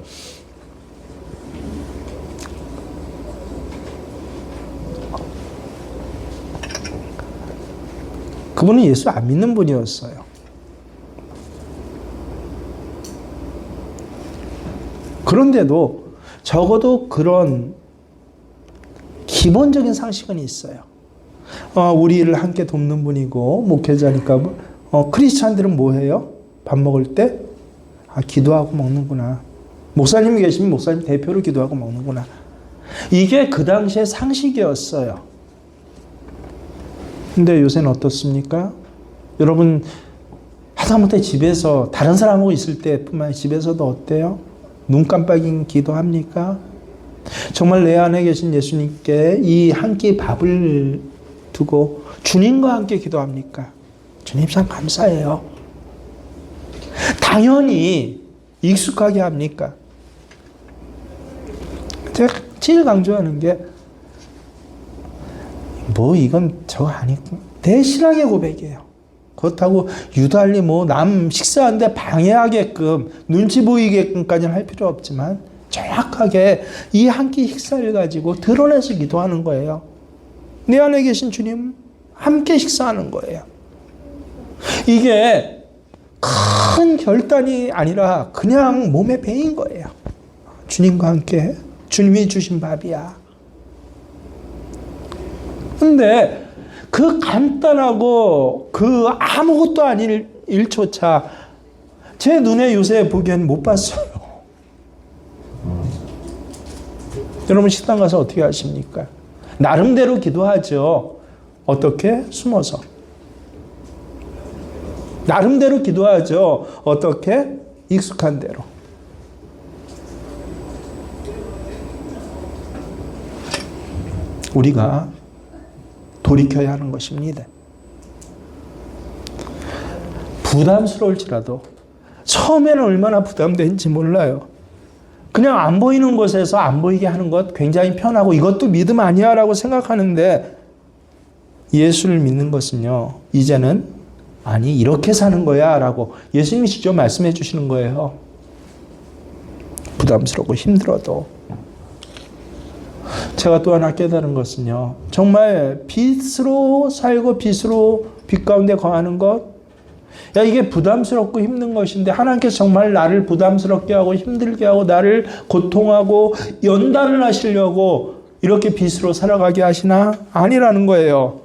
[SPEAKER 1] 그분은 예수 안 믿는 분이었어요. 그런데도 적어도 그런 기본적인 상식은 있어요. 우리를 함께 돕는 분이고 목회자니까. 크리스찬들은 뭐 해요? 밥 먹을 때? 기도하고 먹는구나. 목사님이 계시면 목사님 대표로 기도하고 먹는구나. 이게 그 당시의 상식이었어요. 근데 요새는 어떻습니까? 여러분, 하다못해 집에서 다른 사람하고 있을 때뿐만 아니라 집에서도 어때요? 눈 깜빡이는 기도합니까? 정말 내 안에 계신 예수님께 이 한 끼 밥을 두고 주님과 함께 기도합니까? 주님 참 감사해요. 당연히 익숙하게 합니까? 제가 제일 강조하는 게 이건 저거 아니고 내 신앙의 고백이에요. 그렇다고 유달리 남 식사하는데 방해하게끔 눈치 보이게끔까지는 할 필요 없지만 정확하게 이 한 끼 식사를 가지고 드러내서 기도하는 거예요. 내 안에 계신 주님 함께 식사하는 거예요. 이게 큰 결단이 아니라 그냥 몸에 배인 거예요. 주님과 함께 주님이 주신 밥이야. 근데 그 간단하고 그 아무것도 아닌 일조차 제 눈에 요새 보기엔 못 봤어요. 여러분 식당 가서 어떻게 하십니까? 나름대로 기도하죠. 어떻게? 숨어서. 나름대로 기도하죠. 어떻게? 익숙한 대로. 우리가 돌이켜야 하는 것입니다. 부담스러울지라도 처음에는 얼마나 부담되는지 몰라요. 그냥 안 보이는 곳에서 안 보이게 하는 것 굉장히 편하고 이것도 믿음 아니야 라고 생각하는데 예수를 믿는 것은요, 이제는 아니 이렇게 사는 거야 라고 예수님이 직접 말씀해 주시는 거예요. 부담스럽고 힘들어도. 제가 또 하나 깨달은 것은요, 정말 빛으로 살고 빛으로 빛 가운데 거하는 것, 이게 부담스럽고 힘든 것인데 하나님께서 정말 나를 부담스럽게 하고 힘들게 하고 나를 고통하고 연단을 하시려고 이렇게 빛으로 살아가게 하시나? 아니라는 거예요.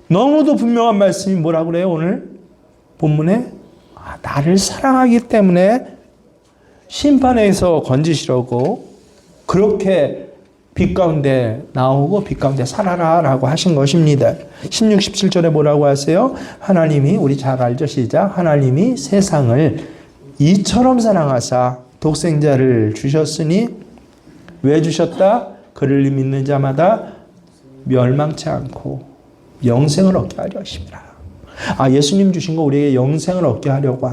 [SPEAKER 1] 너무도 분명한 말씀이 뭐라고 그래요? 오늘 본문에 나를 사랑하기 때문에 심판에서 건지시려고 그렇게 빛 가운데 나오고 빛 가운데 살아라 라고 하신 것입니다. 16, 17절에 뭐라고 하세요? 하나님이, 우리 잘 알죠? 시작. 하나님이 세상을 이처럼 사랑하사 독생자를 주셨으니 왜 주셨다? 그를 믿는 자마다 멸망치 않고 영생을 얻게 하려 하심이라. 예수님 주신 거 우리에게 영생을 얻게 하려고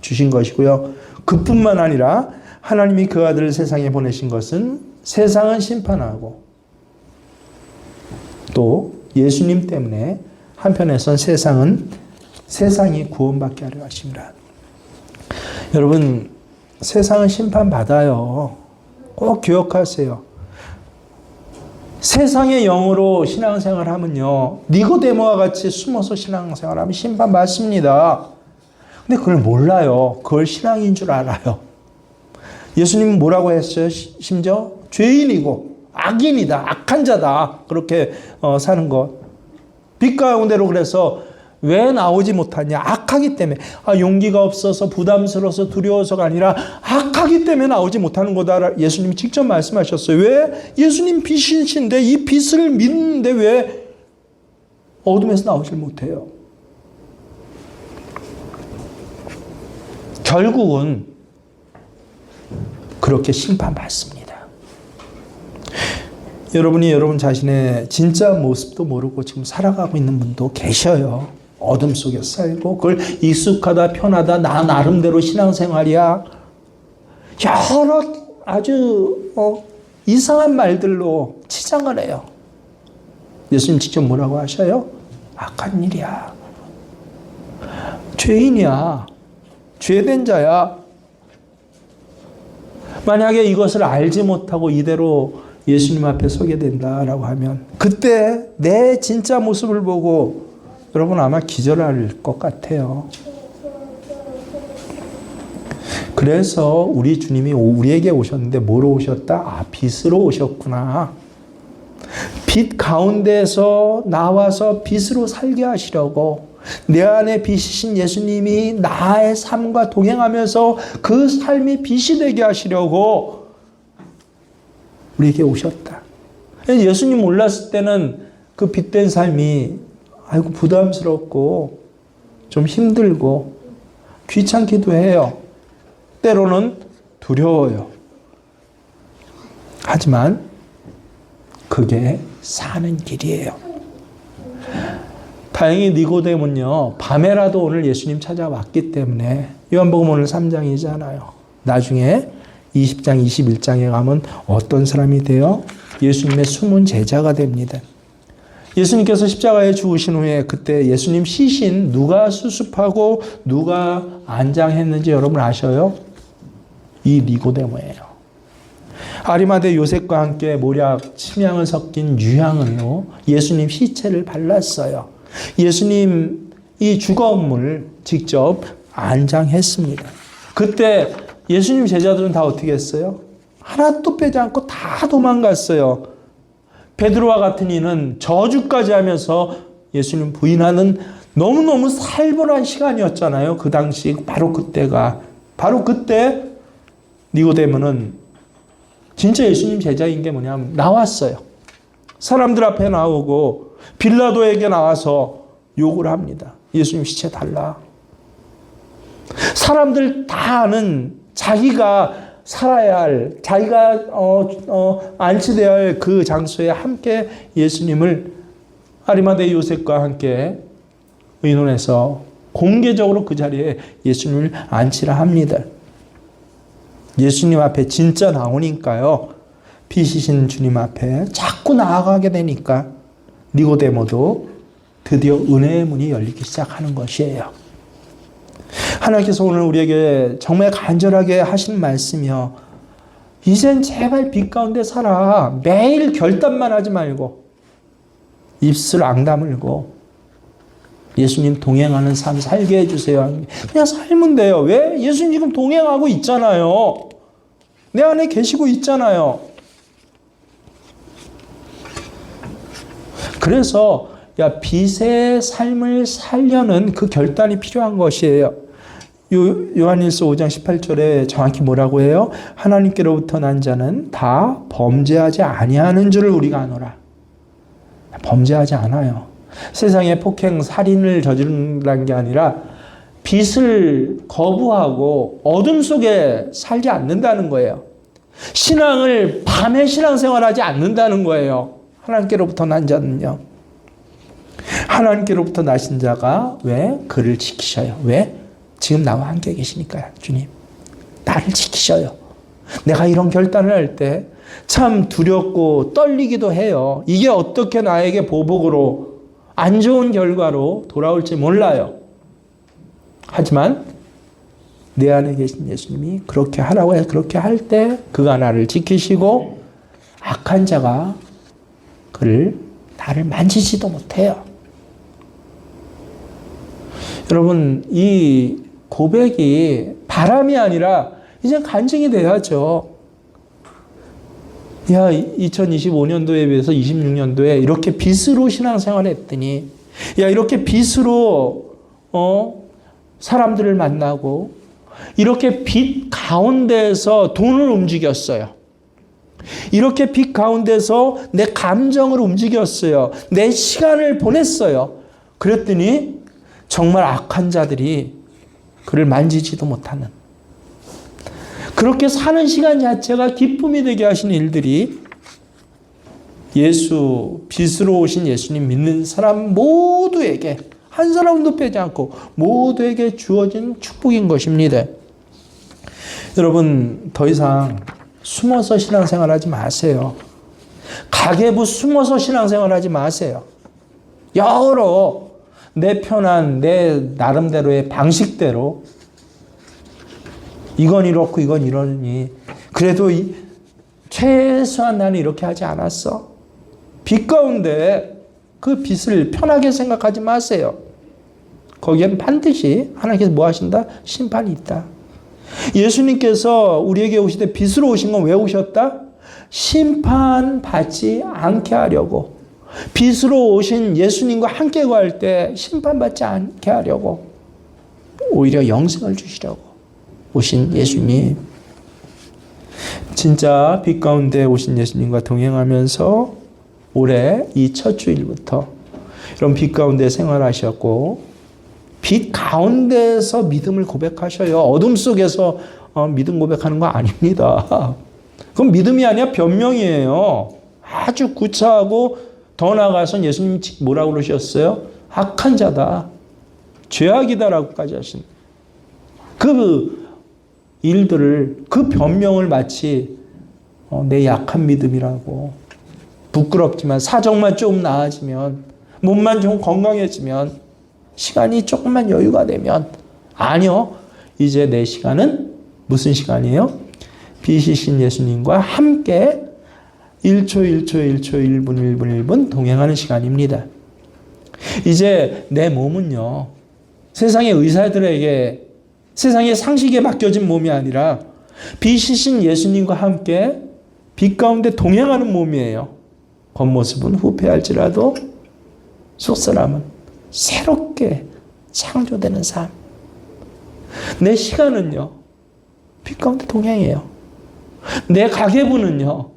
[SPEAKER 1] 주신 것이고요. 그뿐만 아니라 하나님이 그 아들을 세상에 보내신 것은 세상은 심판하고 또 예수님 때문에 한편에선 세상이 구원받게 하려 하십니다. 여러분, 세상은 심판받아요. 꼭 기억하세요. 세상의 영으로 신앙생활하면요, 니고데모와 같이 숨어서 신앙생활하면 심판받습니다. 근데 그걸 몰라요. 그걸 신앙인 줄 알아요. 예수님은 뭐라고 했어요? 심지어 죄인이고 악인이다, 악한 자다, 그렇게 사는 것. 빛 가운데로. 그래서 왜 나오지 못하냐? 악하기 때문에. 용기가 없어서 부담스러워서 두려워서가 아니라 악하기 때문에 나오지 못하는 거다. 예수님이 직접 말씀하셨어요. 왜? 예수님 빛이신데 이 빛을 믿는데 왜 어둠에서 나오질 못해요? 결국은 그렇게 심판받습니다. 여러분이 여러분 자신의 진짜 모습도 모르고 지금 살아가고 있는 분도 계셔요. 어둠 속에 살고 그걸 익숙하다, 편하다, 나 나름대로 신앙생활이야, 여러 아주 이상한 말들로 치장을 해요. 예수님 직접 뭐라고 하셔요? 악한 일이야, 죄인이야, 죄된 자야. 만약에 이것을 알지 못하고 이대로 예수님 앞에 서게 된다라고 하면 그때 내 진짜 모습을 보고 여러분 아마 기절할 것 같아요. 그래서 우리 주님이 우리에게 오셨는데 뭐로 오셨다? 빛으로 오셨구나. 빛 가운데서 나와서 빛으로 살게 하시려고, 내 안에 빛이신 예수님이 나의 삶과 동행하면서 그 삶이 빛이 되게 하시려고 우리에게 오셨다. 예수님 몰랐을 때는 그 빛된 삶이 아이고 부담스럽고 좀 힘들고 귀찮기도 해요. 때로는 두려워요. 하지만 그게 사는 길이에요. 다행히 니고데모는요, 밤에라도 오늘 예수님 찾아왔기 때문에, 요한복음 오늘 3장이잖아요. 나중에 20장, 21장에 가면 어떤 사람이 되어 예수님의 숨은 제자가 됩니다. 예수님께서 십자가에 죽으신 후에 그때 예수님 시신 누가 수습하고 누가 안장했는지 여러분 아셔요? 이 니고데모예요. 아리마대 요셉과 함께 모략, 침향을 섞인 유향으로 예수님 시체를 발랐어요. 예수님 이 주검을 직접 안장했습니다. 그때 예수님 제자들은 다 어떻게 했어요? 하나도 빼지 않고 다 도망갔어요. 베드로와 같은 이는 저주까지 하면서 예수님 부인하는 너무너무 살벌한 시간이었잖아요. 그 당시 바로 그때가. 바로 그때 니고데모는 진짜 예수님 제자인 게 뭐냐면 나왔어요. 사람들 앞에 나오고 빌라도에게 나와서 욕을 합니다. 예수님 시체 달라. 사람들 다 아는 자기가 살아야 할, 자기가 안치되어야 할 그 장소에 함께 예수님을 아리마대 요셉과 함께 의논해서 공개적으로 그 자리에 예수님을 안치라 합니다. 예수님 앞에 진짜 나오니까요, 빛이신 주님 앞에 자꾸 나아가게 되니까 니고데모도 드디어 은혜의 문이 열리기 시작하는 것이에요. 하나님께서 오늘 우리에게 정말 간절하게 하신 말씀이요, 이젠 제발 빛 가운데 살아. 매일 결단만 하지 말고 입술 앙 다물고 예수님 동행하는 삶 살게 해주세요. 그냥 살면 돼요. 왜? 예수님 지금 동행하고 있잖아요. 내 안에 계시고 있잖아요. 그래서 빛의 삶을 살려는 그 결단이 필요한 것이에요. 요한일서 5장 18절에 정확히 뭐라고 해요? 하나님께로부터 난 자는 다 범죄하지 아니하는 줄을 우리가 아노라. 범죄하지 않아요. 세상에 폭행, 살인을 저지른다는 게 아니라 빛을 거부하고 어둠 속에 살지 않는다는 거예요. 신앙을 밤에 신앙생활하지 않는다는 거예요. 하나님께로부터 난 자는요. 하나님께로부터 나신 자가 왜? 그를 지키셔요. 왜? 지금 나와 함께 계시니까요. 주님, 나를 지키셔요. 내가 이런 결단을 할 때 참 두렵고 떨리기도 해요. 이게 어떻게 나에게 보복으로 안 좋은 결과로 돌아올지 몰라요. 하지만 내 안에 계신 예수님이 그렇게 하라고 해서 그렇게 할 때 그가 나를 지키시고 악한 자가 나를 만지지도 못해요. 여러분, 이 고백이 바람이 아니라 이제 간증이 돼야죠. 야, 2025년도에 비해서 26년도에 이렇게 빚으로 신앙생활을 했더니, 야, 이렇게 빚으로 사람들을 만나고 이렇게 빚 가운데서 돈을 움직였어요. 이렇게 빚 가운데서 내 감정을 움직였어요. 내 시간을 보냈어요. 그랬더니 정말 악한 자들이 그를 만지지도 못하는, 그렇게 사는 시간 자체가 기쁨이 되게 하신 일들이 빚으로 오신 예수님 믿는 사람 모두에게, 한 사람도 빼지 않고 모두에게 주어진 축복인 것입니다. 여러분, 더 이상 숨어서 신앙생활 하지 마세요. 가계부 숨어서 신앙생활 하지 마세요. 여러 내 편한 내 나름대로의 방식대로 이건 이렇고 이건 이러니 그래도 최소한 나는 이렇게 하지 않았어. 빚 가운데 그 빚을 편하게 생각하지 마세요. 거기엔 반드시 하나님께서 뭐 하신다? 심판이 있다. 예수님께서 우리에게 오실 때 빚으로 오신 건 왜 오셨다? 심판받지 않게 하려고. 빚으로 오신 예수님과 함께 구할 때 심판받지 않게 하려고, 오히려 영생을 주시려고 오신 예수님. 진짜 빚 가운데 오신 예수님과 동행하면서 올해 이 첫 주일부터 이런 빚 가운데 생활하셨고, 빚 가운데서 믿음을 고백하셔요. 어둠 속에서 믿음 고백하는 거 아닙니다. 그건 믿음이 아니라 변명이에요. 아주 구차하고, 더 나아가서 예수님 뭐라고 그러셨어요? 악한 자다, 죄악이다라고까지 하신 그 일들을, 그 변명을 마치 내 약한 믿음이라고, 부끄럽지만 사정만 좀 나아지면, 몸만 좀 건강해지면, 시간이 조금만 여유가 되면, 아니요, 이제 내 시간은 무슨 시간이에요? 빚이신 예수님과 함께 1초 1초 1초 1분 1분 1분 동행하는 시간입니다. 이제 내 몸은요, 세상의 의사들에게, 세상의 상식에 맡겨진 몸이 아니라 빚이신 예수님과 함께 빚 가운데 동행하는 몸이에요. 겉모습은 후패할지라도 속사람은 새롭게 창조되는 삶. 내 시간은요, 빚 가운데 동행해요. 내 가계부는요,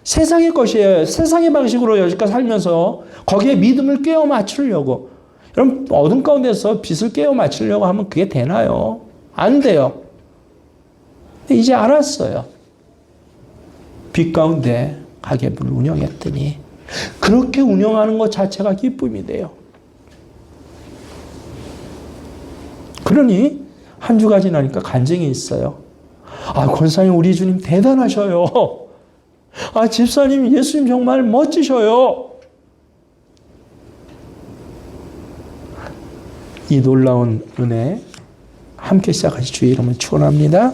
[SPEAKER 1] 세상의 것이에요. 세상의 방식으로 여기까지 살면서 거기에 믿음을 깨워 맞추려고. 여러분, 어둠 가운데서 빛을 깨워 맞추려고 하면 그게 되나요? 안 돼요. 근데 이제 알았어요. 빛 가운데 가계부를 운영했더니 그렇게 운영하는 것 자체가 기쁨이 돼요. 그러니 한 주가 지나니까 간증이 있어요. 아, 권사님, 우리 주님 대단하셔요. 아, 집사님, 예수님 정말 멋지셔요. 이 놀라운 은혜 함께 시작하실 주의 이름을 축원합니다.